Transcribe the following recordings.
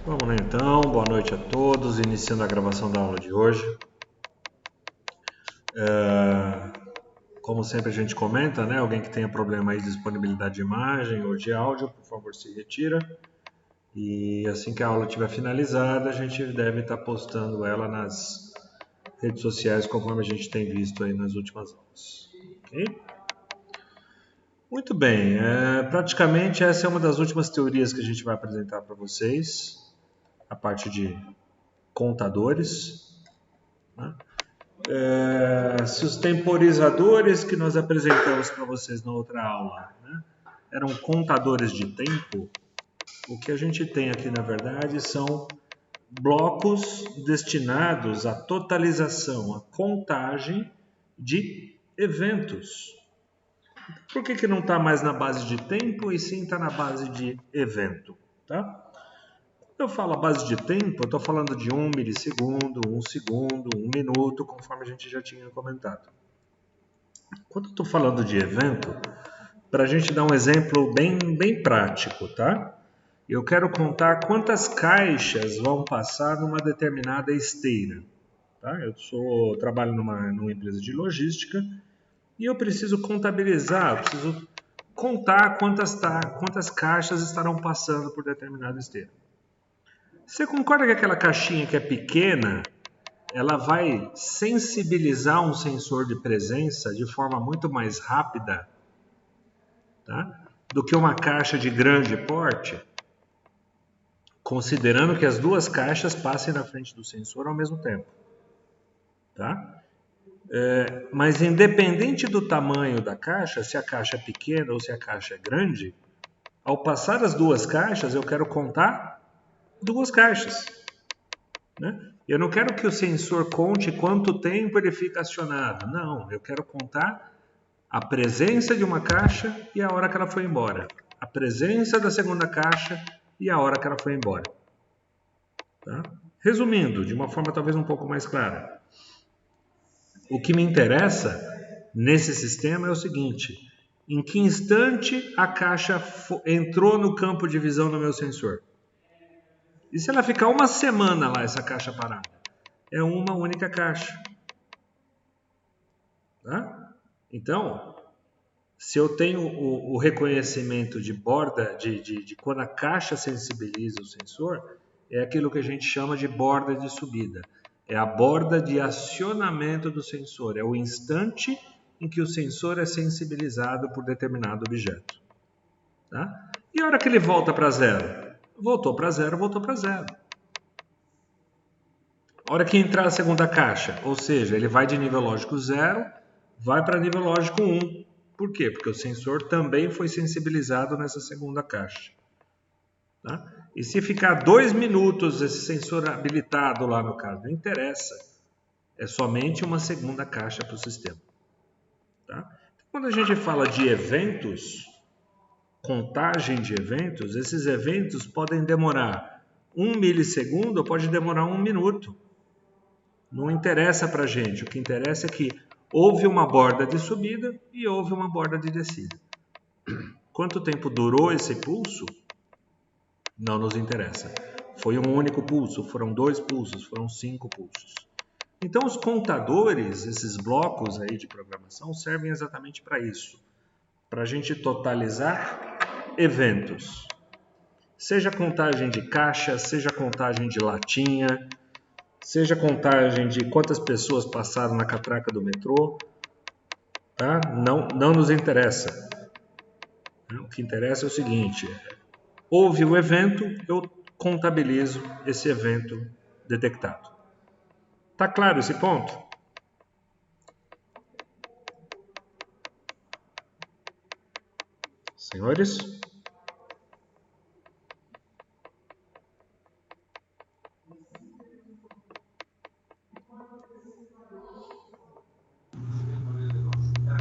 Vamos lá então, boa noite a todos, iniciando a gravação da aula de hoje. Como sempre a gente comenta, né? Alguém que tenha problema aí de disponibilidade de imagem ou de áudio, por favor se retira. E assim que a aula estiver finalizada, a gente deve estar postando ela nas redes sociais, conforme a gente tem visto aí nas últimas aulas. Ok? Muito bem, praticamente essa é uma das últimas teorias que a gente vai apresentar para vocês, a parte de contadores, né? Se os temporizadores que nós apresentamos para vocês na outra aula, né, eram contadores de tempo, o que a gente tem aqui na verdade são blocos destinados à totalização, à contagem de eventos. Por que não está mais na base de tempo e sim está na base de evento? Tá? Quando eu falo a base de tempo, eu estou falando de 1 milissegundo, 1 segundo, 1 minuto, conforme a gente já tinha comentado. Quando eu estou falando de evento, para a gente dar um exemplo bem prático, tá? Eu quero contar quantas caixas vão passar numa determinada esteira. Tá? Eu trabalho numa empresa de logística e eu preciso contabilizar, eu preciso contar quantas caixas estarão passando por determinada esteira. Você concorda que aquela caixinha que é pequena, ela vai sensibilizar um sensor de presença de forma muito mais rápida, tá, do que uma caixa de grande porte, considerando que as duas caixas passem na frente do sensor ao mesmo tempo. Tá? Mas independente do tamanho da caixa, se a caixa é pequena ou se a caixa é grande, ao passar as duas caixas, eu quero contar duas caixas. Né? Eu não quero que o sensor conte quanto tempo ele fica acionado. Não, eu quero contar a presença de uma caixa e a hora que ela foi embora. A presença da segunda caixa e a hora que ela foi embora. Tá? Resumindo, de uma forma talvez um pouco mais clara. O que me interessa nesse sistema é o seguinte: em que instante a caixa entrou no campo de visão do meu sensor? E se ela ficar uma semana lá, essa caixa parada? É uma única caixa. Tá? Então, se eu tenho o reconhecimento de borda, de quando a caixa sensibiliza o sensor, é aquilo que a gente chama de borda de subida. É a borda de acionamento do sensor. É o instante em que o sensor é sensibilizado por determinado objeto. Tá? E a hora que ele volta para zero? Voltou para zero, voltou para zero. A hora que entrar a segunda caixa, ou seja, ele vai de nível lógico 0, vai para nível lógico 1. Por quê? Porque o sensor também foi sensibilizado nessa segunda caixa. Tá? E se ficar 2 minutos esse sensor habilitado lá no caso, não interessa. É somente uma segunda caixa para o sistema. Tá? Então, quando a gente fala de eventos, contagem de eventos, esses eventos podem demorar 1 milissegundo ou pode demorar 1 minuto. Não interessa para a gente. O que interessa é que houve uma borda de subida e houve uma borda de descida. Quanto tempo durou esse pulso? Não nos interessa. Foi um único pulso, foram 2 pulsos, foram 5 pulsos. Então os contadores, esses blocos aí de programação, servem exatamente para isso. Para a gente totalizar eventos. Seja contagem de caixa, seja contagem de latinha, seja contagem de quantas pessoas passaram na catraca do metrô. Tá? Não nos interessa. O que interessa é o seguinte: houve o evento, eu contabilizo esse evento detectado. Tá claro esse ponto? Senhores?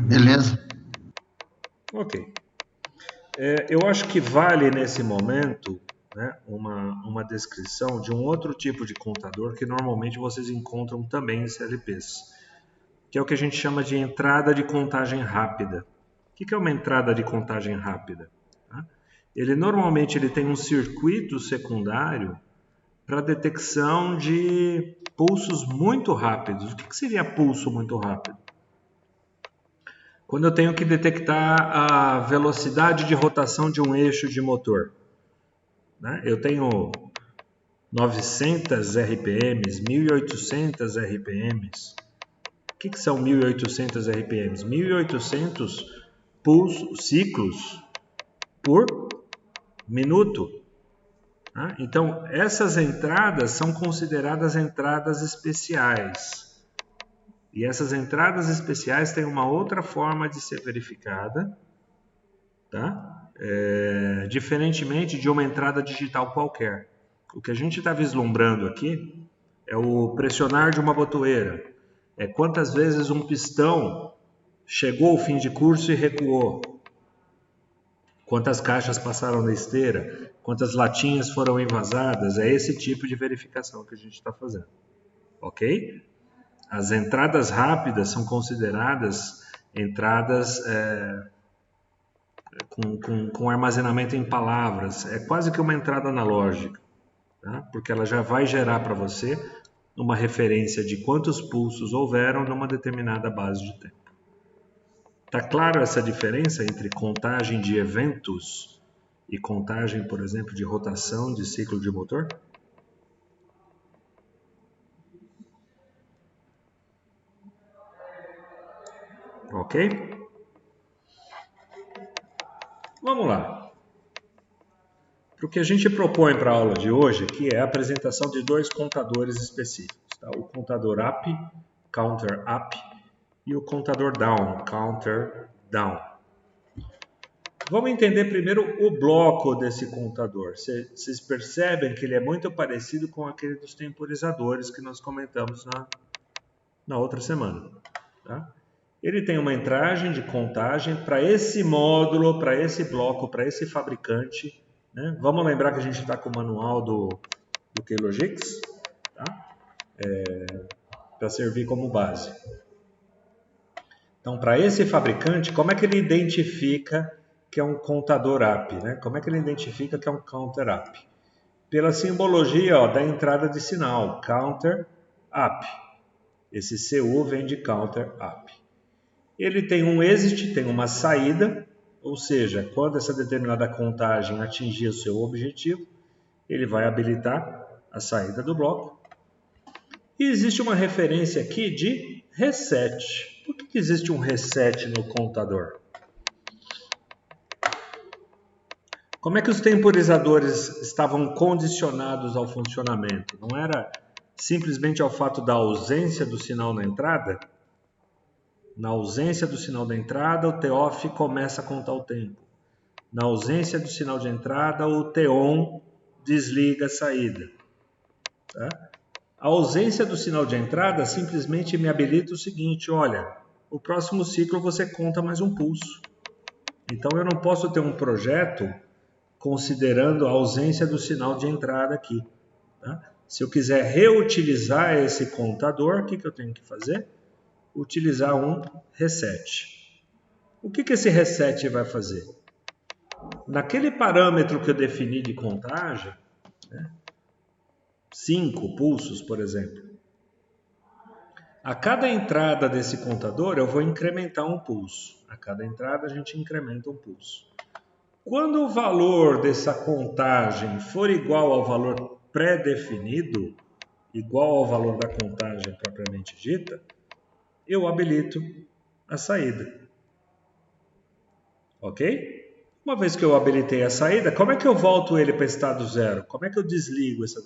Beleza. Ok. Eu acho que vale nesse momento, né, uma descrição de um outro tipo de contador que normalmente vocês encontram também em CLPs, que é o que a gente chama de entrada de contagem rápida. O que é uma entrada de contagem rápida? Ele normalmente tem um circuito secundário para detecção de pulsos muito rápidos. O que seria pulso muito rápido? Quando eu tenho que detectar a velocidade de rotação de um eixo de motor, né? Eu tenho 900 RPMs, 1800 RPMs. O que são 1800 RPMs? 1800 ciclos por minuto. Então, essas entradas são consideradas entradas especiais. E essas entradas especiais têm uma outra forma de ser verificada, tá? Diferentemente de uma entrada digital qualquer. O que a gente está vislumbrando aqui é o pressionar de uma botoeira. É quantas vezes um pistão chegou ao fim de curso e recuou. Quantas caixas passaram na esteira, quantas latinhas foram envasadas. É esse tipo de verificação que a gente está fazendo. Ok? As entradas rápidas são consideradas entradas com armazenamento em palavras. É quase que uma entrada analógica, tá? Porque ela já vai gerar para você uma referência de quantos pulsos houveram numa determinada base de tempo. Está claro essa diferença entre contagem de eventos e contagem, por exemplo, de rotação de ciclo de motor? Ok? Vamos lá. O que a gente propõe para a aula de hoje aqui é a apresentação de dois contadores específicos. Tá? O contador up, counter up, e o contador down, counter down. Vamos entender primeiro o bloco desse contador. Vocês percebem que ele é muito parecido com aquele dos temporizadores que nós comentamos na outra semana. Tá? Ele tem uma entrada de contagem para esse módulo, para esse bloco, para esse fabricante. Né? Vamos lembrar que a gente está com o manual do Keylogix, tá? Para servir como base. Então, para esse fabricante, como é que ele identifica que é um contador up? Né? Como é que ele identifica que é um counter up? Pela simbologia da entrada de sinal, counter up. Esse CU vem de counter up. Ele tem um exit, tem uma saída, ou seja, quando essa determinada contagem atingir o seu objetivo, ele vai habilitar a saída do bloco. E existe uma referência aqui de reset. Por que existe um reset no contador? Como é que os temporizadores estavam condicionados ao funcionamento? Não era simplesmente ao fato da ausência do sinal na entrada? Na ausência do sinal da entrada, o T-off começa a contar o tempo. Na ausência do sinal de entrada, o T-on desliga a saída. Tá? A ausência do sinal de entrada simplesmente me habilita o seguinte, olha, o próximo ciclo você conta mais um pulso. Então eu não posso ter um projeto considerando a ausência do sinal de entrada aqui. Tá? Se eu quiser reutilizar esse contador, o que eu tenho que fazer? Utilizar um reset. O que esse reset vai fazer? Naquele parâmetro que eu defini de contagem, 5 pulsos, por exemplo, a cada entrada desse contador eu vou incrementar um pulso. A cada entrada a gente incrementa um pulso. Quando o valor dessa contagem for igual ao valor pré-definido, igual ao valor da contagem propriamente dita, eu habilito a saída. Ok? Uma vez que eu habilitei a saída, como é que eu volto ele para estado zero? Como é que eu desligo essa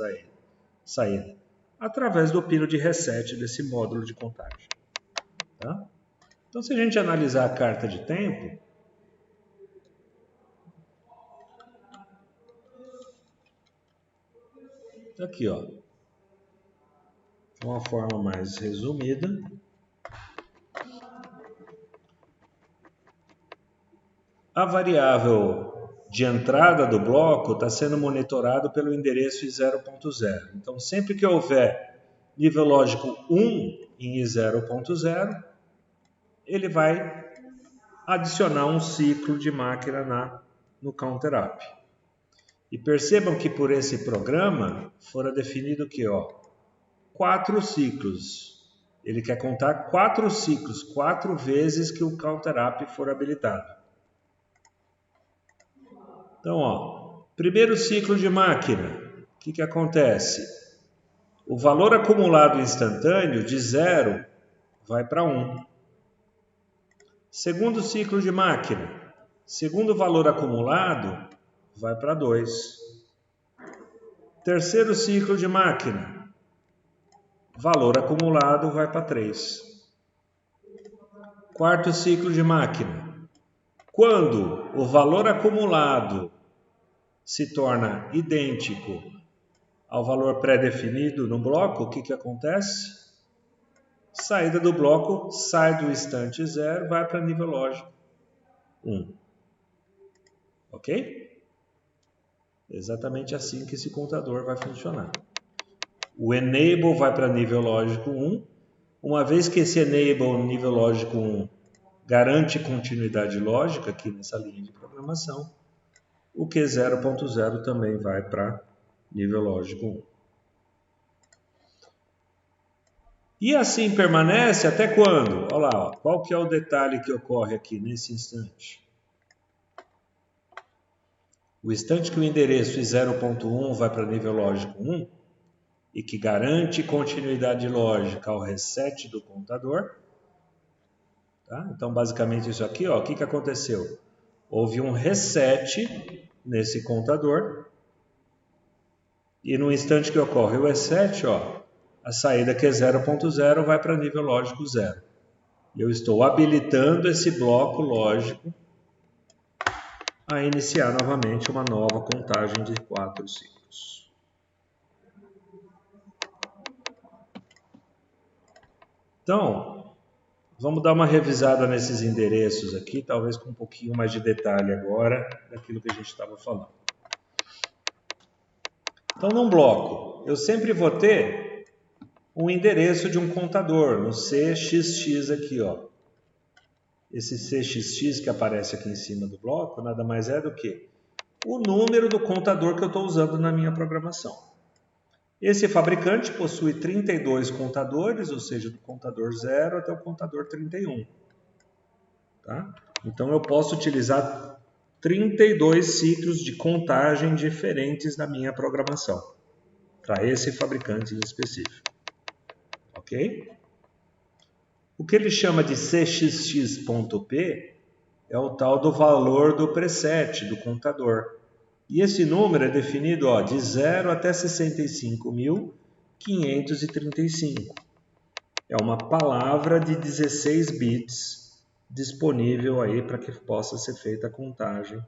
saída? Através do pino de reset desse módulo de contagem. Tá? Então, se a gente analisar a carta de tempo, aqui, ó, de uma forma mais resumida, a variável de entrada do bloco está sendo monitorado pelo endereço I0.0. Então, sempre que houver nível lógico 1 em I0.0, ele vai adicionar um ciclo de máquina no counter up. E percebam que por esse programa fora definido que 4 ciclos. Ele quer contar 4 ciclos, 4 vezes que o CounterUp for habilitado. Então, primeiro ciclo de máquina, o que acontece? O valor acumulado instantâneo de 0 vai para 1. Segundo ciclo de máquina, segundo valor acumulado vai para 2. Terceiro ciclo de máquina, valor acumulado vai para 3. Quarto ciclo de máquina, quando o valor acumulado se torna idêntico ao valor pré-definido no bloco, o que acontece? Saída do bloco, sai do instante 0, vai para nível lógico 1. Ok? Exatamente assim que esse contador vai funcionar. O enable vai para nível lógico 1. Uma vez que esse enable nível lógico 1 garante continuidade lógica aqui nessa linha de programação, o Q0.0 também vai para nível lógico 1. E assim permanece até quando? Olha lá, qual que é o detalhe que ocorre aqui nesse instante? O instante que o endereço 0.1 vai para nível lógico 1 e que garante continuidade lógica ao reset do contador. Tá? Então, basicamente isso aqui, o que aconteceu? Houve um reset nesse contador e no instante que ocorre o reset, a saída que é 0.0 vai para nível lógico 0. E eu estou habilitando esse bloco lógico a iniciar novamente uma nova contagem de 4 ciclos. Então, vamos dar uma revisada nesses endereços aqui, talvez com um pouquinho mais de detalhe agora daquilo que a gente estava falando. Então, num bloco, eu sempre vou ter um endereço de um contador, no CXX aqui, Esse CXX que aparece aqui em cima do bloco, nada mais é do que o número do contador que eu estou usando na minha programação. Esse fabricante possui 32 contadores, ou seja, do contador 0 até o contador 31. Tá? Então eu posso utilizar 32 ciclos de contagem diferentes na minha programação, para esse fabricante em específico. Ok? O que ele chama de CXX.P é o tal do valor do preset, do contador. E esse número é definido de 0 até 65.535. É uma palavra de 16 bits disponível aí para que possa ser feita a contagem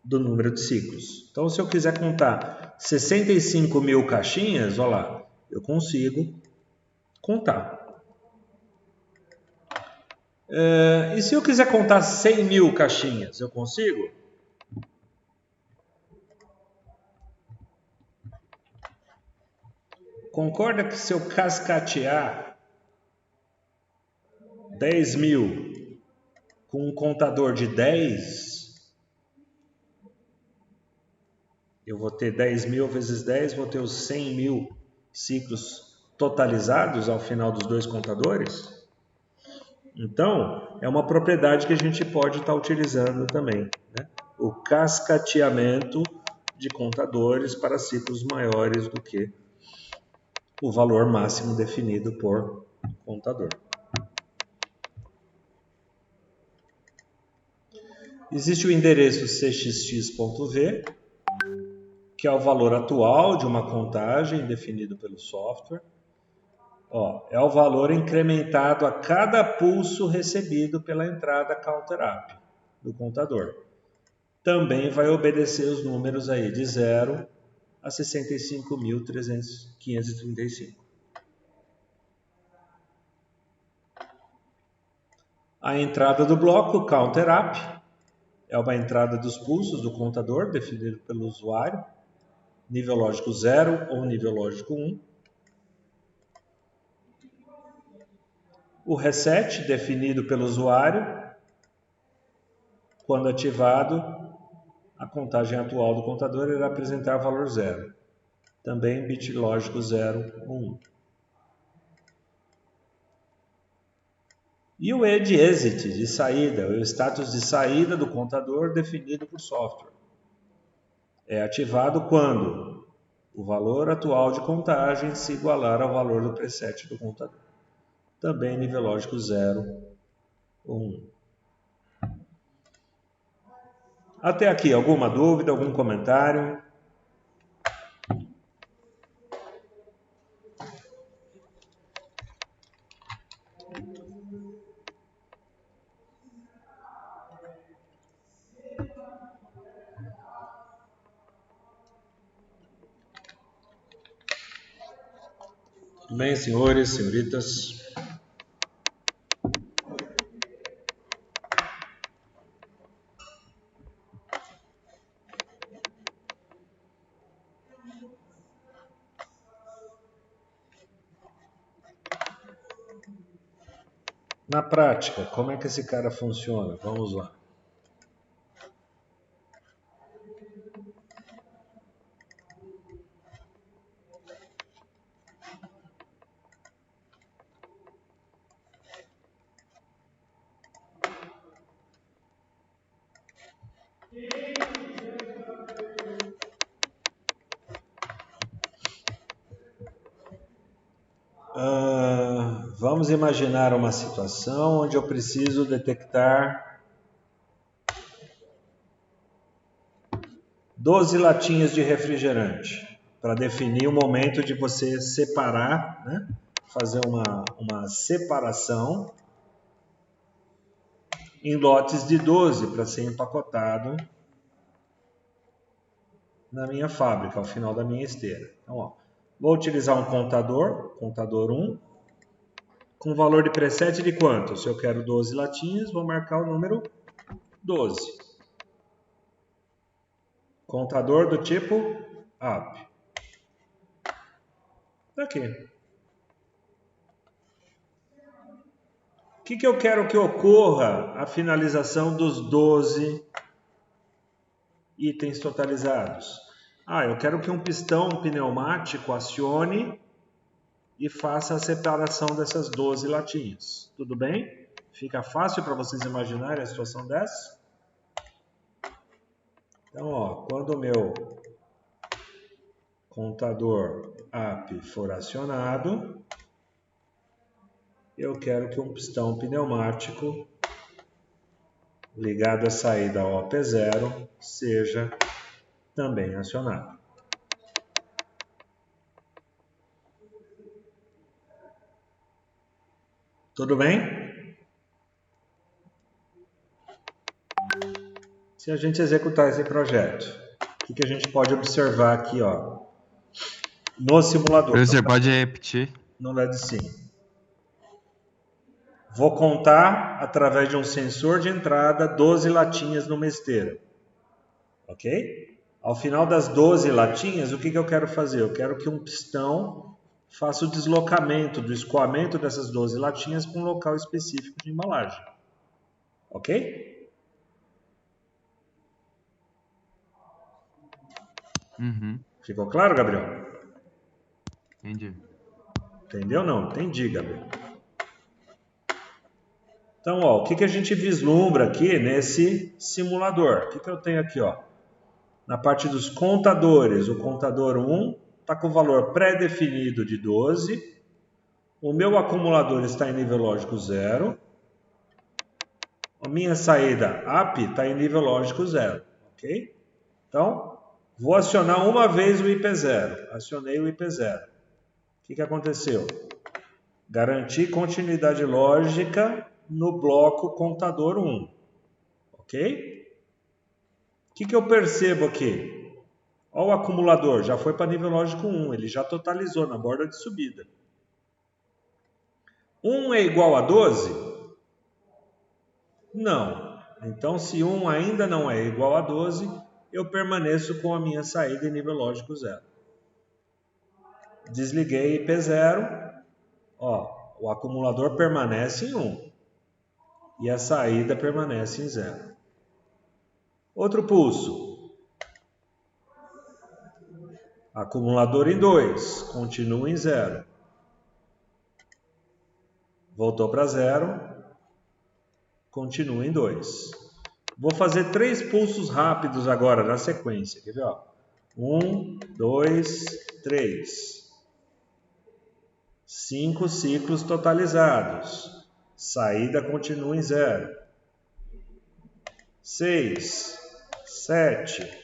do número de ciclos. Então, se eu quiser contar 65 mil caixinhas, olha lá, eu consigo contar. E se eu quiser contar 100 mil caixinhas, eu consigo? Concorda que se eu cascatear 10 mil com um contador de 10, eu vou ter 10 mil vezes 10, vou ter os 100 mil ciclos totalizados ao final dos dois contadores? Então, é uma propriedade que a gente pode estar utilizando também, né? O cascateamento de contadores para ciclos maiores do que o valor máximo definido por contador. Existe o endereço cxx.v, que é o valor atual de uma contagem definido pelo software. É o valor incrementado a cada pulso recebido pela entrada CounterUp do contador. Também vai obedecer os números aí de 0 a 65.535. A entrada do bloco CounterUp é uma entrada dos pulsos do contador definido pelo usuário, nível lógico 0 ou nível lógico 1. O reset definido pelo usuário, quando ativado, a contagem atual do contador irá apresentar valor 0. Também bit lógico 0 ou 1. E o exit de saída, o status de saída do contador definido por software. É ativado quando o valor atual de contagem se igualar ao valor do preset do contador. Também nível lógico 0 ou 1. Até aqui, alguma dúvida, algum comentário? Bem, senhores, senhoritas. Na prática, como é que esse cara funciona? Vamos lá. Vamos imaginar uma situação onde eu preciso detectar 12 latinhas de refrigerante para definir o momento de você separar, né? Fazer uma separação em lotes de 12 para ser empacotado na minha fábrica, ao final da minha esteira. Então, ó, vou utilizar um contador 1, com valor de preset de quanto? Se eu quero 12 latinhas, vou marcar o número 12. Contador do tipo up. Daqui. O que eu quero que ocorra a finalização dos 12 itens totalizados? Eu quero que um pistão pneumático acione e faça a separação dessas 12 latinhas. Tudo bem? Fica fácil para vocês imaginarem a situação dessa? Então, ó, quando o meu contador up for acionado, eu quero que um pistão pneumático ligado à saída OP0 seja também acionado. Tudo bem? Se a gente executar esse projeto, o que a gente pode observar aqui, ó, no simulador? Você pode repetir? No LED sim. Vou contar, através de um sensor de entrada, 12 latinhas numa esteira. Ok? Ao final das 12 latinhas, o que eu quero fazer? Eu quero que um pistão faça o deslocamento do escoamento dessas 12 latinhas para um local específico de embalagem. Ok? Uhum. Ficou claro, Gabriel? Entendi. Entendeu? Não, entendi, Gabriel. Então, ó, o que a gente vislumbra aqui nesse simulador? O que eu tenho aqui, ó? Na parte dos contadores, o contador 1 está com o valor pré-definido de 12. O meu acumulador está em nível lógico 0. A minha saída up está em nível lógico 0. Ok? Então, vou acionar uma vez o IP0. Acionei o IP0. O que aconteceu? Garanti continuidade lógica no bloco contador 1. Ok? O que eu percebo aqui? Olha o acumulador, já foi para nível lógico 1, ele já totalizou na borda de subida. 1 é igual a 12? Não. Então, se 1 ainda não é igual a 12, eu permaneço com a minha saída em nível lógico 0. Desliguei IP0, ó, o acumulador permanece em 1 e a saída permanece em 0. Outro pulso. Acumulador em 2, continua em 0. Voltou para 0, continua em 2. Vou fazer 3 pulsos rápidos agora na sequência. Quer ver? 1, 2, 3. 5 ciclos totalizados. Saída continua em 0. 6, 7,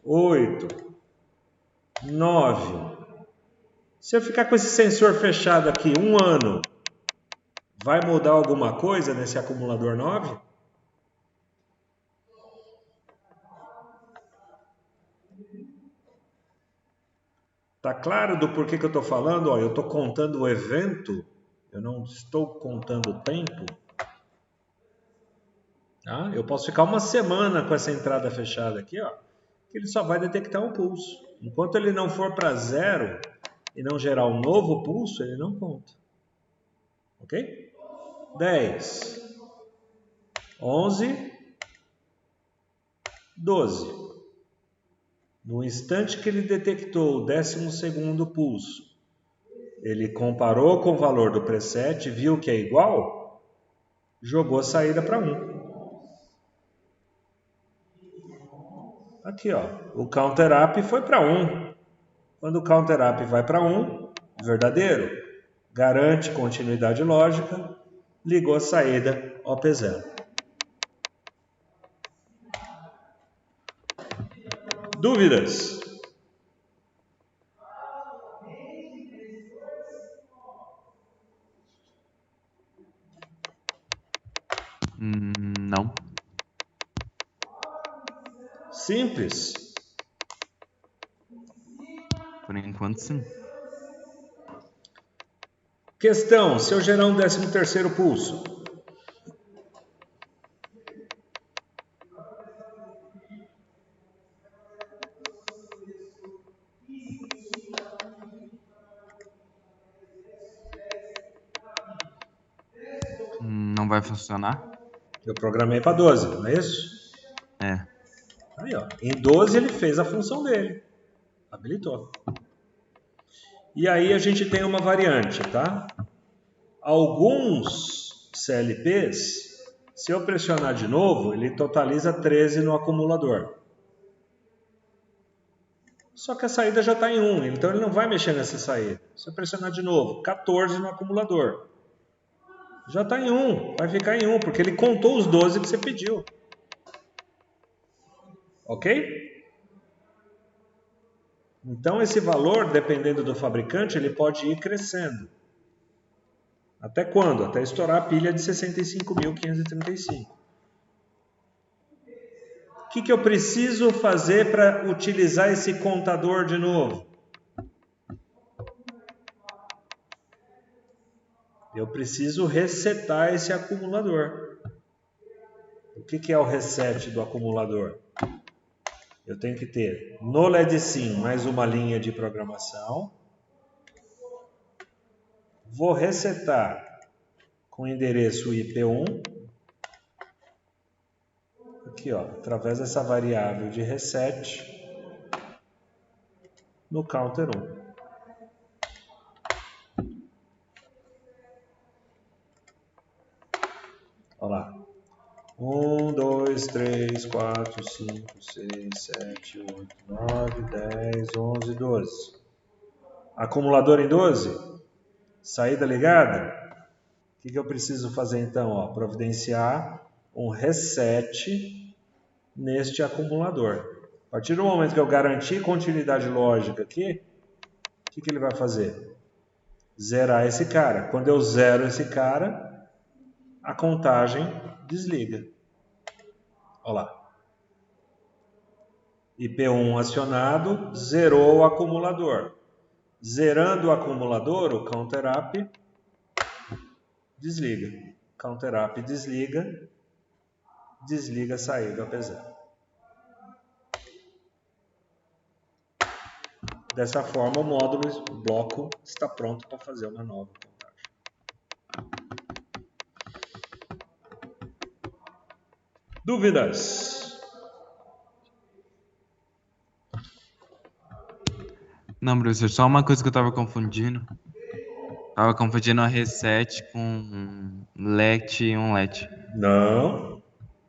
8, 9. Se eu ficar com esse sensor fechado aqui 1 ano, vai mudar alguma coisa nesse acumulador 9? Tá claro do porquê que eu estou falando? Eu estou contando o evento, eu não estou contando o tempo. Tá? Eu posso ficar uma semana com essa entrada fechada aqui, que ele só vai detectar um pulso. Enquanto ele não for para 0 e não gerar um novo pulso, ele não conta. Ok? 10, 11, 12. No instante que ele detectou o 12º pulso, ele comparou com o valor do preset, viu que é igual, jogou a saída para 1. Aqui, o counter up foi para 1. Quando o counter up vai para 1, verdadeiro, garante continuidade lógica, ligou a saída OP0. Dúvidas? Não. Simples. Por enquanto, sim. Questão, se eu gerar um 13º pulso, Não vai funcionar? eu programei para 12, não é isso? É. Aí, em 12 ele fez a função dele. Habilitou. E aí a gente tem uma variante, tá? Alguns CLPs, se eu pressionar de novo, ele totaliza 13 no acumulador. Só que a saída já está em 1, então ele não vai mexer nessa saída. Se eu pressionar de novo, 14 no acumulador. Já está em 1, vai ficar em 1, porque ele contou os 12 que você pediu. Ok? Então esse valor, dependendo do fabricante, ele pode ir crescendo. Até quando? Até estourar a pilha de 65.535. O que eu preciso fazer para utilizar esse contador de novo? Eu preciso resetar esse acumulador. O que é o reset do acumulador? Eu tenho que ter no LEDSIM mais uma linha de programação. Vou resetar com o endereço IP1. Aqui, através dessa variável de reset no counter 1. Olha lá. 1, 2, 3, 4, 5, 6, 7, 8, 9, 10, 11, 12. Acumulador em 12? Saída ligada? O que eu preciso fazer então? Providenciar um reset neste acumulador. A partir do momento que eu garantir continuidade lógica aqui, o que ele vai fazer? Zerar esse cara. Quando eu zero esse cara, a contagem desliga. Olha lá. IP1 acionado, zerou o acumulador. Zerando o acumulador, o counter up desliga. Counter up desliga, desliga a saída apesar. Dessa forma, o módulo, o bloco, está pronto para fazer uma nova contagem. Dúvidas? Não, professor, só uma coisa que eu tava confundindo. Tava confundindo a reset com let e onlet. Não,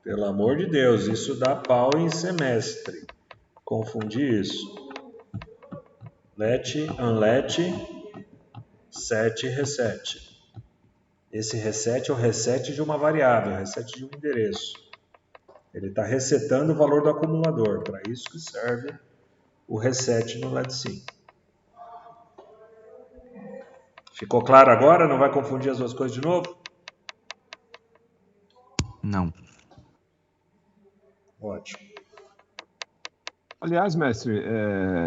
pelo amor de Deus, isso dá pau em semestre. Confundi isso. Let, unlet, set, reset. Esse reset é o reset de uma variável, o reset de um endereço. Ele está resetando o valor do acumulador. Para isso que serve o reset no LetSim. Ficou claro agora? Não vai confundir as duas coisas de novo? Não. Ótimo. Aliás, mestre,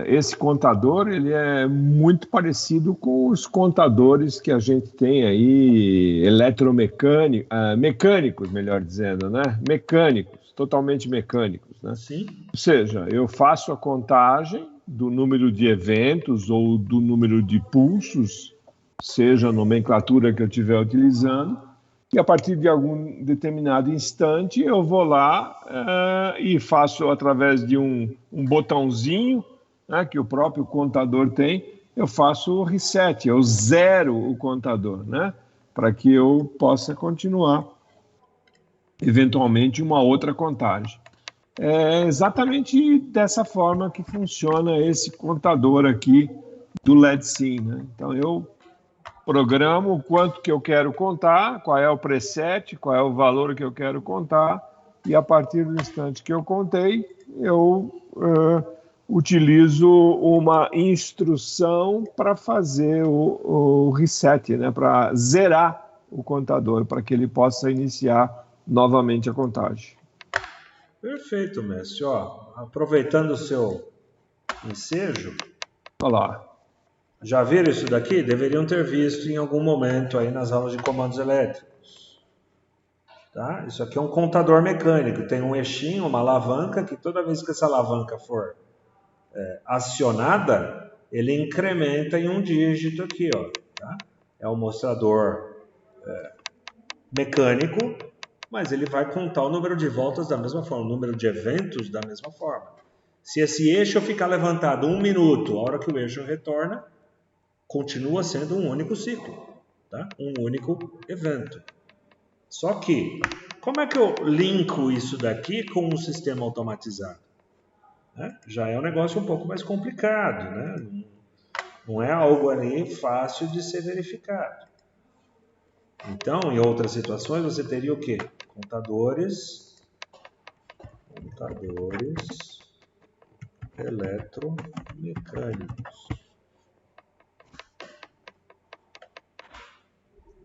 esse contador ele é muito parecido com os contadores que a gente tem aí, eletromecânicos, mecânicos, melhor dizendo, né? Mecânicos, totalmente mecânicos, né? Sim. Ou seja, eu faço a contagem do número de eventos ou do número de pulsos, seja a nomenclatura que eu estiver utilizando, e a partir de algum determinado instante eu vou lá e faço através de um botãozinho, né, que o próprio contador tem, eu faço o reset, eu zero o contador, né, para que eu possa continuar eventualmente uma outra contagem. É exatamente dessa forma que funciona esse contador aqui do LEDSIM, né? Então eu programo o quanto que eu quero contar, qual é o preset, qual é o valor que eu quero contar, e a partir do instante que eu contei, eu utilizo uma instrução para fazer o reset, né, para zerar o contador, para que ele possa iniciar novamente a contagem. Perfeito, mestre. Ó, aproveitando o seu ensejo, Olha lá. já viram isso daqui? Deveriam ter visto em algum momento aí nas aulas de comandos elétricos. Tá? Isso aqui é um contador mecânico. Tem um eixinho, uma alavanca, que toda vez que essa alavanca for acionada, ele incrementa em um dígito aqui. Ó, tá? É um mostrador mecânico, mas ele vai contar o número de voltas da mesma forma, o número de eventos da mesma forma. Se esse eixo ficar levantado 1 minuto, a hora que o eixo retorna, continua sendo um único ciclo, tá? Um único evento. Só que, como é que eu linko isso daqui com um sistema automatizado? Né? Já é um negócio um pouco mais complicado, né? Não é algo ali fácil de ser verificado. Então, em outras situações, você teria o quê? Contadores eletromecânicos.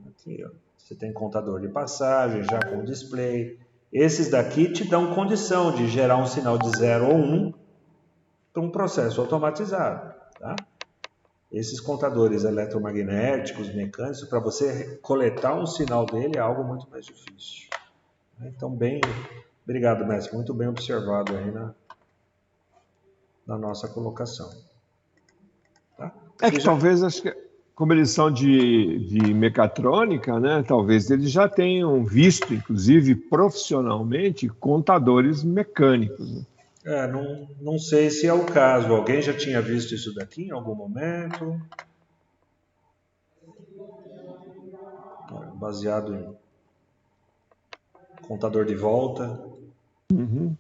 Aqui, ó. Você tem contador de passagem, já com display. Esses daqui te dão condição de gerar um sinal de 0 ou 1 para um processo automatizado. Tá? Esses contadores eletromagnéticos, mecânicos, para você coletar um sinal dele é algo muito mais difícil. Então, bem... Obrigado, mestre. Muito bem observado aí na nossa colocação. Tá? É que talvez, acho que, como eles são de mecatrônica, né, talvez eles já tenham visto, inclusive profissionalmente, contadores mecânicos. Né? Não sei se é o caso. Alguém já tinha visto isso daqui em algum momento? Baseado em contador de volta. Uhum.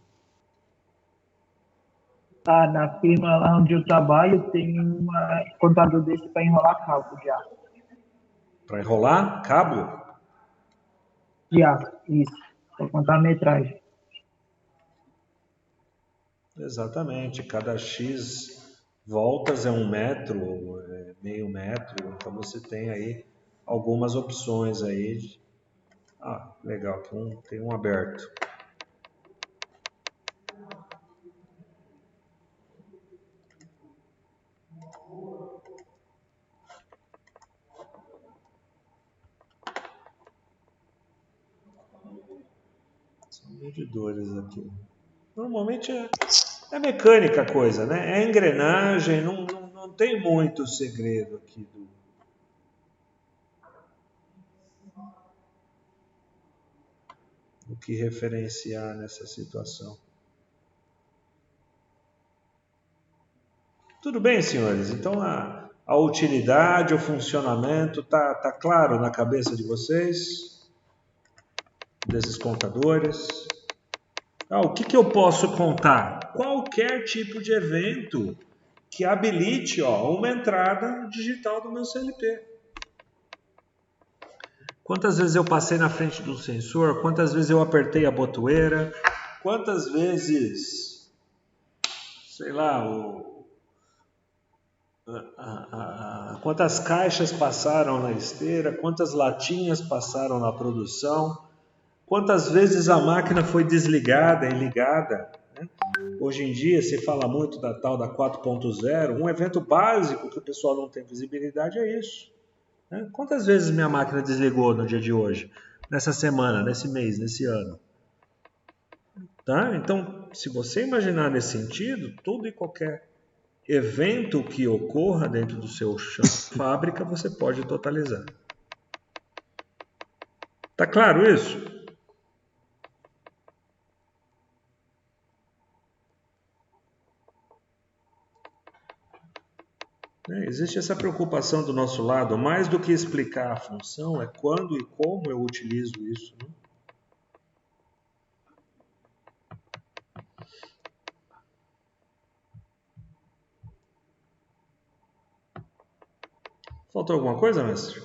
Na firma lá onde eu trabalho tem um contador desse para enrolar cabo de aço. Para enrolar cabo? De aço, isso. Para contar a metragem. Exatamente. Cada X voltas é 1 metro, ou meio metro. Então você tem aí algumas opções aí. Legal. Tem um aberto. São medidores aqui. Normalmente é mecânica a coisa, né? É engrenagem, não tem muito segredo aqui do que referenciar nessa situação. Tudo bem, senhores? Então a utilidade, o funcionamento tá claro na cabeça de vocês, desses contadores? O que eu posso contar? Qualquer tipo de evento que habilite uma entrada digital do meu CLP. Quantas vezes eu passei na frente do sensor? Quantas vezes eu apertei a botoeira? Quantas vezes, sei lá, quantas caixas passaram na esteira? Quantas latinhas passaram na produção? Quantas vezes a máquina foi desligada e ligada? Né? Hoje em dia se fala muito da tal da 4.0. Um evento básico que o pessoal não tem visibilidade é isso. Né? Quantas vezes minha máquina desligou no dia de hoje? Nessa semana, nesse mês, nesse ano? Tá? Então, se você imaginar nesse sentido, todo e qualquer evento que ocorra dentro do seu chão de fábrica, você pode totalizar. Tá claro isso? Existe essa preocupação do nosso lado, mais do que explicar a função, é quando e como eu utilizo isso. Né? Faltou alguma coisa, mestre?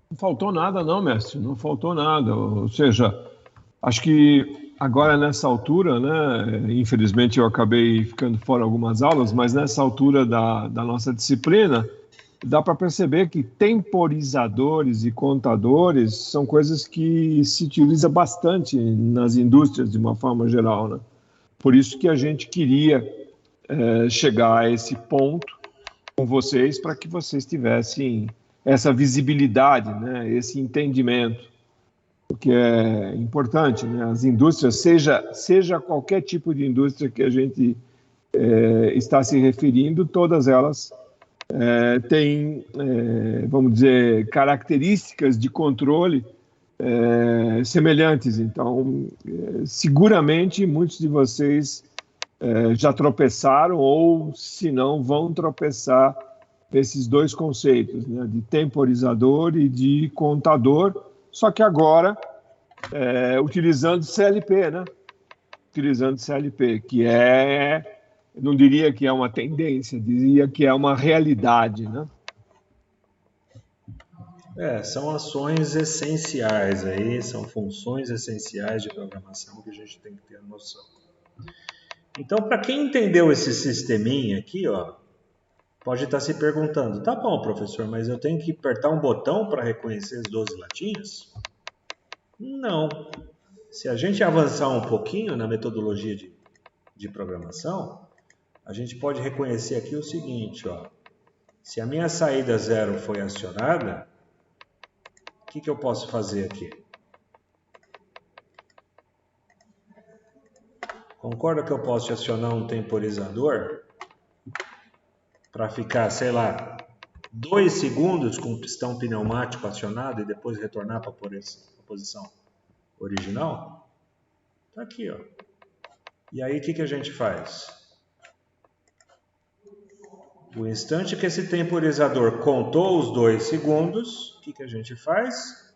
Não faltou nada, não, mestre. Não faltou nada. Ou seja, acho que agora nessa altura, né? Infelizmente eu acabei ficando fora algumas aulas, mas nessa altura da nossa disciplina, dá para perceber que temporizadores e contadores são coisas que se utiliza bastante nas indústrias de uma forma geral, né? Por isso que a gente queria chegar a esse ponto com vocês para que vocês tivessem essa visibilidade, né? Esse entendimento, porque é importante, né? As indústrias, seja qualquer tipo de indústria que a gente está se referindo, todas elas têm, vamos dizer, características de controle semelhantes. Então, seguramente muitos de vocês já tropeçaram ou, se não, vão tropeçar nesses dois conceitos, né, de temporizador e de contador, só que agora utilizando CLP, né? Utilizando CLP, que não diria que é uma tendência, diria que é uma realidade, né? São ações essenciais aí, são funções essenciais de programação que a gente tem que ter noção. Então, para quem entendeu esse sisteminha aqui, pode estar se perguntando, tá bom, professor, mas eu tenho que apertar um botão para reconhecer as 12 latinhas? Não. Se a gente avançar um pouquinho na metodologia de programação, a gente pode reconhecer aqui o seguinte, se a minha saída 0 foi acionada, o que eu posso fazer aqui? Concorda que eu posso acionar um temporizador para ficar, sei lá, 2 segundos com o pistão pneumático acionado e depois retornar para a posição original? Tá aqui, E aí o que a gente faz? O instante que esse temporizador contou os 2 segundos, o que a gente faz?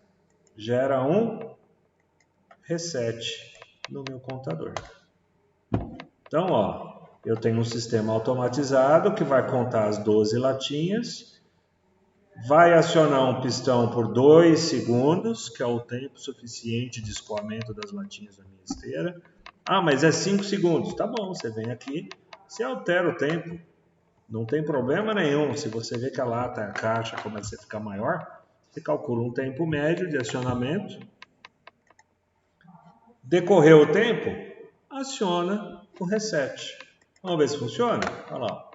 Gera um reset no meu contador. Então, eu tenho um sistema automatizado que vai contar as 12 latinhas, vai acionar um pistão por 2 segundos, que é o tempo suficiente de escoamento das latinhas da minha esteira. Mas é 5 segundos. Tá bom, você vem aqui, você altera o tempo. Não tem problema nenhum. Se você vê que a lata, a caixa começa a ficar maior, você calcula um tempo médio de acionamento. Decorreu o tempo, aciona o reset. Vamos ver se funciona? Olha lá.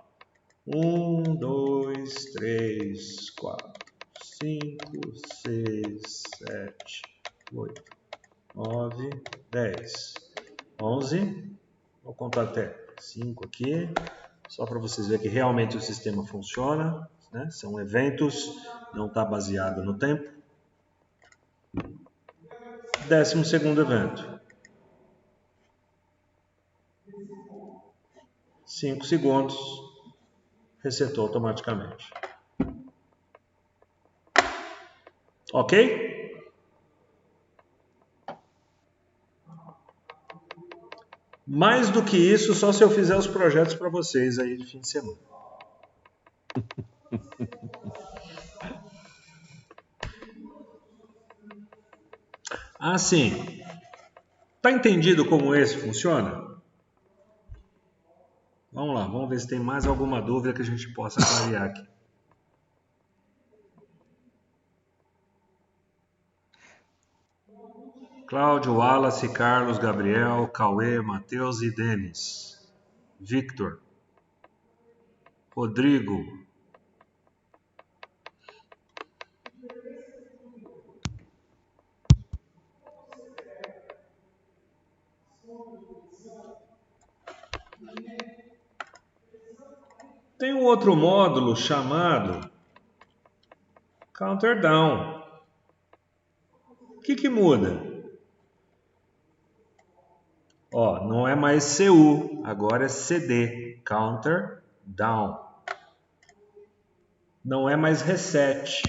1, 2, 3, 4, 5, 6, 7, 8, 9, 10, 11. Vou contar até 5 aqui, só para vocês verem que realmente o sistema funciona. Né? São eventos, não está baseado no tempo. 12º evento. 5 segundos, resetou automaticamente. Ok? Mais do que isso, só se eu fizer os projetos para vocês aí de fim de semana. Assim, tá entendido como esse funciona? Vamos lá, vamos ver se tem mais alguma dúvida que a gente possa clarear aqui. Cláudio, Wallace, Carlos, Gabriel, Cauê, Matheus e Denis. Victor. Rodrigo. Tem um outro módulo chamado Counter Down. O que muda? Ó, não é mais CU, agora é CD, Counter Down. Não é mais reset,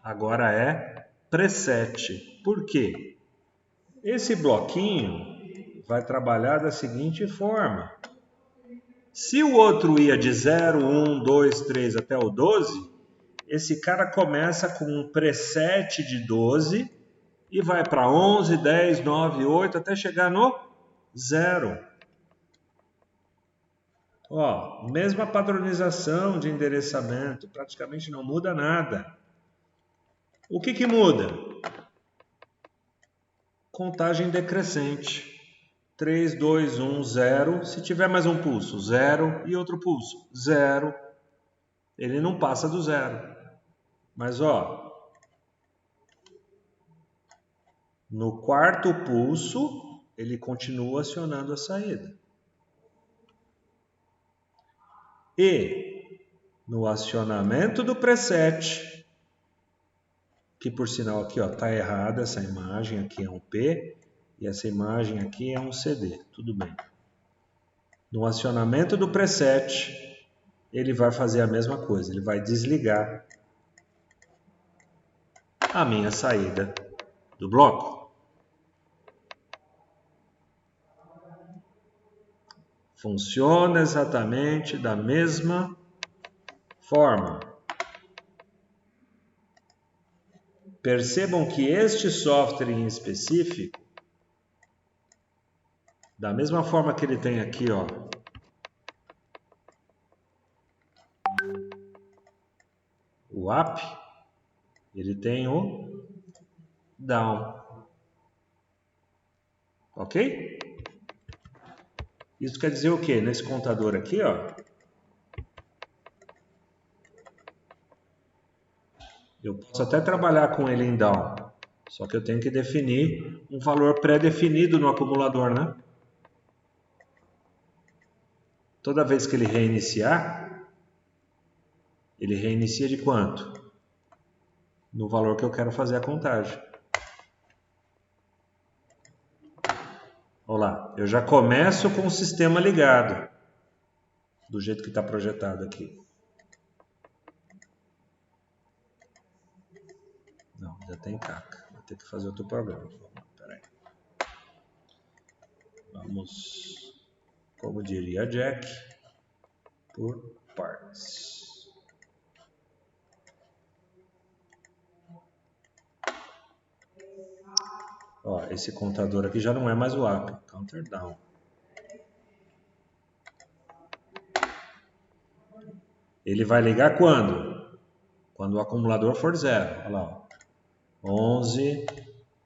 agora é preset. Por quê? Esse bloquinho vai trabalhar da seguinte forma. Se o outro ia de 0, 1, 2, 3 até o 12, esse cara começa com um preset de 12 e vai para 11, 10, 9, 8 até chegar no 0. Ó, mesma padronização de endereçamento, praticamente não muda nada. O que muda? Contagem decrescente. 3, 2, 1, 0. Se tiver mais um pulso, 0 e outro pulso, 0. Ele não passa do 0. Mas, ó, no quarto pulso, ele continua acionando a saída. E no acionamento do preset, que por sinal aqui está errada essa imagem, aqui é um P e essa imagem aqui é um CD, tudo bem. No acionamento do preset, ele vai fazer a mesma coisa, ele vai desligar a minha saída do bloco. Funciona exatamente da mesma forma. Percebam que este software em específico, da mesma forma que ele tem aqui, ó, o up, ele tem o down. Ok? Isso quer dizer o quê? Nesse contador aqui, ó, eu posso até trabalhar com ele em down, só que eu tenho que definir um valor pré-definido no acumulador, né? Toda vez que ele reinicia de quanto? No valor que eu quero fazer a contagem. Olha lá, eu já começo com o sistema ligado, do jeito que está projetado aqui. Não, já tem caca. Vou ter que fazer outro programa. Peraí. Vamos, como diria Jack, por partes. Ó, esse contador aqui já não é mais o up, counter down. Ele vai ligar quando? Quando o acumulador for 0. Olha lá. 11,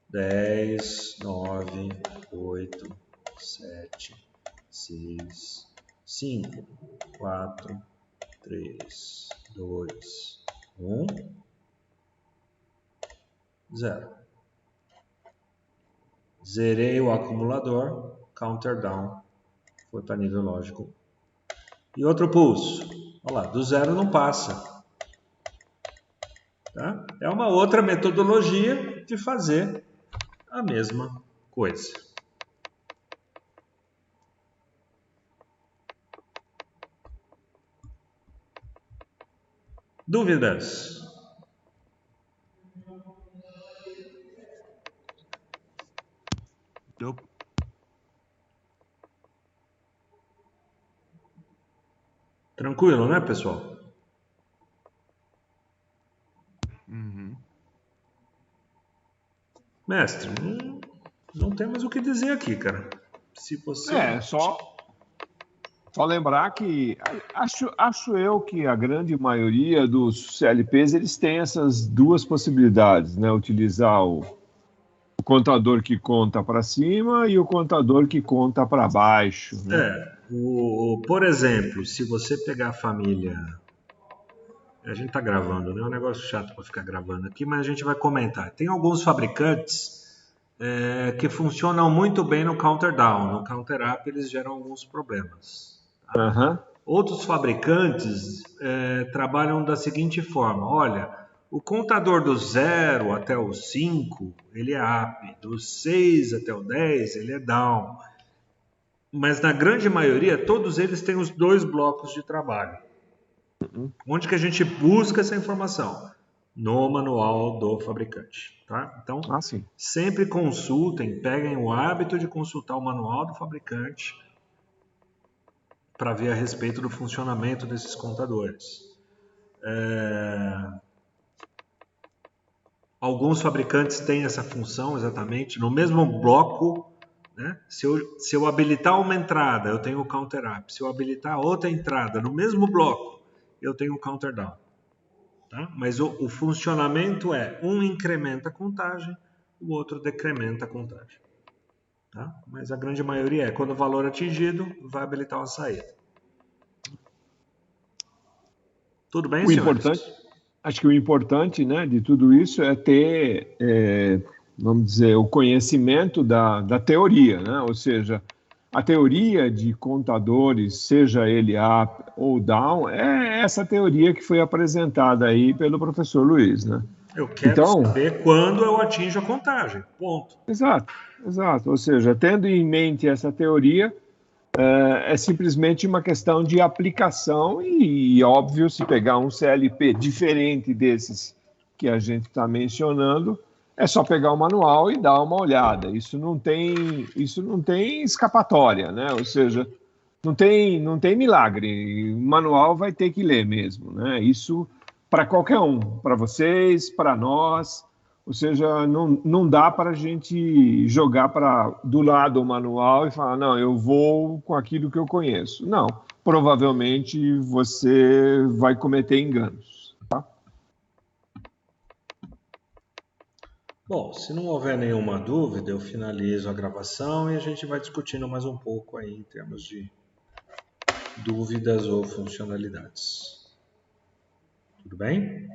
10, 9, 8, 7, 6, 5, 4, 3, 2, 1, 0. Zerei o acumulador, counter down, foi para nível lógico. E outro pulso, olha lá, do 0 não passa. Tá? É uma outra metodologia de fazer a mesma coisa. Dúvidas? Tranquilo, né, pessoal? Uhum. Mestre, não temos o que dizer aqui, cara. Se você... Só lembrar que acho eu que a grande maioria dos CLPs eles têm essas duas possibilidades, né? Utilizar o contador que conta para cima e o contador que conta para baixo, né? Por exemplo, se você pegar a família... A gente tá gravando, né? É um negócio chato para ficar gravando aqui, mas a gente vai comentar. Tem alguns fabricantes que funcionam muito bem no counter down. No counter up eles geram alguns problemas. Uhum. Outros fabricantes trabalham da seguinte forma: olha, o contador do 0 até o 5 ele é up, do 6 até o 10 ele é down. Mas na grande maioria, todos eles têm os dois blocos de trabalho. Onde que a gente busca essa informação? No manual do fabricante. Tá? Então, sempre consultem, peguem o hábito de consultar o manual do fabricante para ver a respeito do funcionamento desses contadores. Alguns fabricantes têm essa função exatamente no mesmo bloco, né? Se eu habilitar uma entrada, eu tenho o counter up. Se eu habilitar outra entrada no mesmo bloco, eu tenho o counter down. Tá? Mas o funcionamento é um incrementa a contagem, o outro decrementa a contagem. Tá? Mas a grande maioria é quando o valor atingido, vai habilitar uma saída. Tudo bem, senhores? Acho que o importante, né, de tudo isso é ter, vamos dizer, o conhecimento da teoria, né? Ou seja, a teoria de contadores, seja ele up ou down, é essa teoria que foi apresentada aí pelo professor Luiz, né? Eu quero saber quando eu atinjo a contagem, ponto. Exato. Ou seja, tendo em mente essa teoria, é simplesmente uma questão de aplicação e, óbvio, se pegar um CLP diferente desses que a gente está mencionando, é só pegar o manual e dar uma olhada. Isso não tem escapatória, né? Ou seja, não tem milagre. O manual vai ter que ler mesmo, né? Isso para qualquer um, para vocês, para nós. Ou seja, não dá para a gente jogar do lado o manual e falar, não, eu vou com aquilo que eu conheço. Não, provavelmente você vai cometer enganos. Tá? Bom, se não houver nenhuma dúvida, eu finalizo a gravação e a gente vai discutindo mais um pouco aí em termos de dúvidas ou funcionalidades. Tudo bem?